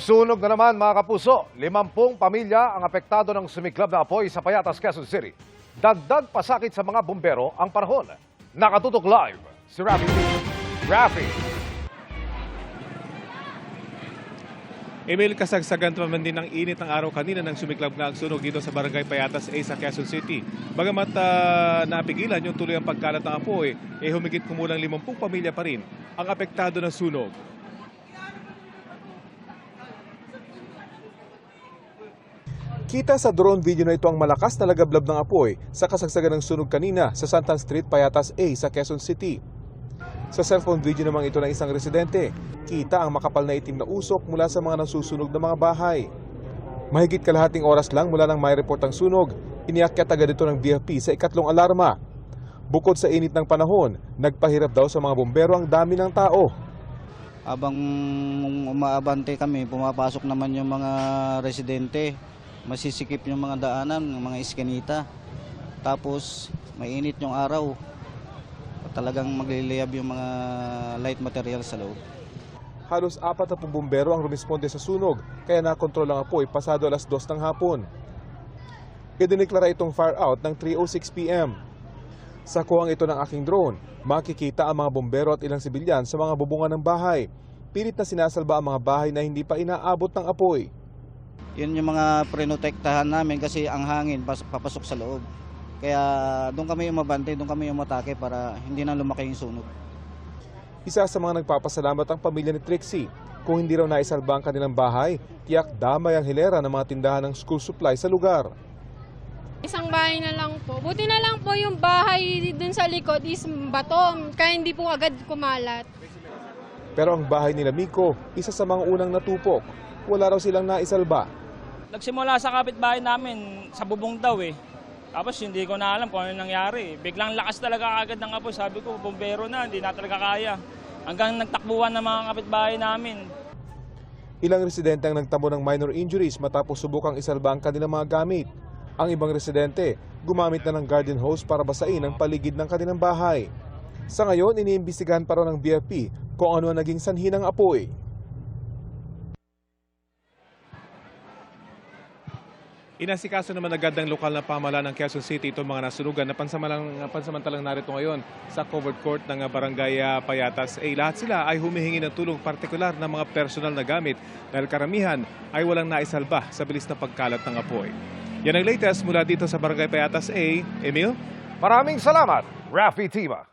Sunog na naman mga kapuso, 50 pamilya ang apektado ng sumiklab na apoy sa Payatas, Quezon City. Dagdag pasakit sa mga bumbero ang panahon. Nakatutok live si Rafi. Rafi. Emil, kasagsagan naman din ng init ng araw kanina nang sumiklab na ang sunog dito sa Barangay Payatas A sa Quezon City. Bagamat napigilan yung tuloy ang pagkalat ng apoy, humigit kumulang 50 pamilya pa rin ang apektado ng sunog. Kita sa drone video na ito ang malakas na lagablab ng apoy sa kasagsagan ng sunog kanina sa Santan Street, Payatas A sa Quezon City. Sa cellphone video naman ito ng isang residente, kita ang makapal na itim na usok mula sa mga nasusunog na mga bahay. Mahigit kalahating oras lang mula nang may report ang sunog, iniakyat agad ito ng BFP sa ikatlong alarma. Bukod sa init ng panahon, nagpahirap daw sa mga bumbero ang dami ng tao. Habang umaabante kami, pumapasok naman yung mga residente. Masisikip yung mga daanan, yung mga iskanita. Tapos mainit yung araw. Talagang magliliyab yung mga light material sa loob. Halos 40 bumbero ang rumisponde sa sunog, kaya nakontrol ang apoy pasado alas 2 ng hapon. Idiniklara itong fire out ng 3:06 p.m. Sa kuwang ito ng aking drone, makikita ang mga bumbero at ilang sibilyan sa mga bubungan ng bahay. Pilit na sinasalba ang mga bahay na hindi pa inaabot ng apoy. Yun yung mga prinotektahan namin kasi ang hangin papasok sa loob. Kaya doon kami umabante, doon kami umatake para hindi na lumaki yung sunog. Isa sa mga nagpapasalamat ang pamilya ni Trixie. Kung hindi raw naisalba ang kanilang bahay, tiyak damay ang hilera ng mga tindahan ng school supply sa lugar. Isang bahay na lang po. Buti na lang po yung bahay dun sa likod is bato, kaya hindi po agad kumalat. Pero ang bahay nila Miko, isa sa mga unang natupok. Wala raw silang naisalba. Nagsimula sa kapitbahay namin, sa bubong daw eh. Tapos hindi ko na alam kung ano nangyari. Biglang lakas talaga agad ng apoy. Sabi ko, bumbero na, hindi na talaga kaya. Hanggang nagtakbuhan ng mga kapitbahay namin. Ilang residente ang nagtamo ng minor injuries matapos subukang isalba ang kanilang mga gamit. Ang ibang residente, gumamit na ng garden hose para basain ang paligid ng kanilang bahay. Sa ngayon, iniimbestigahan pa raw ng BFP kung ano ang naging sanhi ng apoy. Inasikaso naman agad ng lokal na pamahalaan ng Quezon City itong mga nasunugan na pansamantalang narito ngayon sa covered court ng Barangay Payatas A. Lahat sila ay humihingi ng tulong partikular ng mga personal na gamit dahil karamihan ay walang naisalba sa bilis na pagkalat ng apoy. Yan ang latest mula dito sa Barangay Payatas A. Emil? Maraming salamat, Rafi Tima.